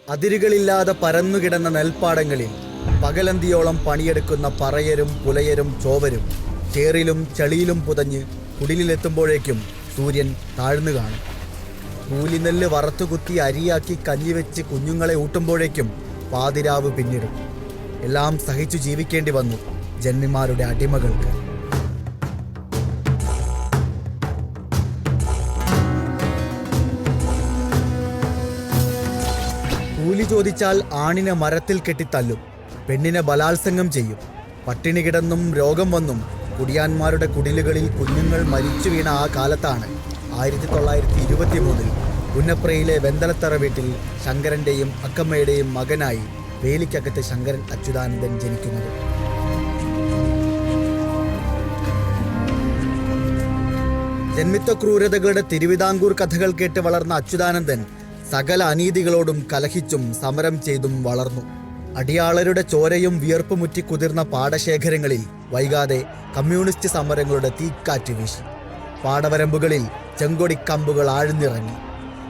അതിരുകളില്ലാതെ പരന്നുകിടന്ന നെൽപ്പാടങ്ങളിൽ പകലന്തിയോളം പണിയെടുക്കുന്ന പറയരും പുലയരും ചോവരും ചേറിലും ചളിയിലും പുതഞ്ഞ് കുടിലെത്തുമ്പോഴേക്കും സൂര്യൻ താഴ്ന്നു കാണും. കൂലിനെല്ല് വറുത്തുകുത്തി അരിയാക്കി കഞ്ഞിവെച്ച് കുഞ്ഞുങ്ങളെ ഊട്ടുമ്പോഴേക്കും പാതിരാവ് പിന്നിടും. എല്ലാം സഹിച്ചു ജീവിക്കേണ്ടി വന്നു ജന്മിമാരുടെ അടിമകൾക്ക്. കൂലി ചോദിച്ചാൽ ആണിനെ മരത്തിൽ കെട്ടിത്തല്ലും, പെണ്ണിനെ ബലാത്സംഗം ചെയ്യും. പട്ടിണി കിടന്നും രോഗം വന്നും കുടിയാന്മാരുടെ കുടിലുകളിൽ കുഞ്ഞുങ്ങൾ മരിച്ചു വീണ ആ കാലത്താണ് 1923 പുന്നപ്രയിലെ വെന്തലത്തറ വീട്ടിൽ ശങ്കരൻ്റെയും അക്കമ്മയുടെയും മകനായി വേലിക്കകത്ത് ശങ്കരൻ അച്യുതാനന്ദൻ ജനിക്കുന്നത്. ജന്മിത്വ ക്രൂരതകളുടെ തിരുവിതാംകൂർ കഥകൾ കേട്ട് വളർന്ന അച്യുതാനന്ദൻ സകല അനീതികളോടും കലഹിച്ചും സമരം ചെയ്തും വളർന്നു. അടിയാളരുടെ ചോരയും വിയർപ്പുമുറ്റി കുതിർന്ന പാടശേഖരങ്ങളിൽ വൈകാതെ കമ്മ്യൂണിസ്റ്റ് സമരങ്ങളുടെ തീക്കാറ്റ് വീശി. പാടവരമ്പുകളിൽ ചെങ്കൊടിക്കമ്പുകൾ ആഴ്ന്നിറങ്ങി.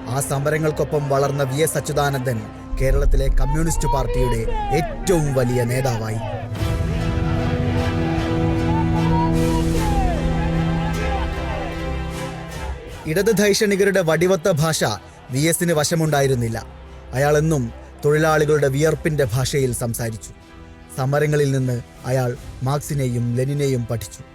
ആ സമരങ്ങൾക്കൊപ്പം വളർന്ന VS അച്യുതാനന്ദൻ കേരളത്തിലെ കമ്മ്യൂണിസ്റ്റ് പാർട്ടിയുടെ ഏറ്റവും വലിയ നേതാവായി. ഇടത് ധൈഷണികരുടെ വടിവത്ത ഭാഷ VSന് വശമുണ്ടായിരുന്നില്ല. അയാളെന്നും തൊഴിലാളികളുടെ വിയർപ്പിന്റെ ഭാഷയിൽ സംസാരിച്ചു. സമരങ്ങളിൽ നിന്ന് അയാൾ മാർക്സിനെയും ലെനിനെയും പഠിച്ചു.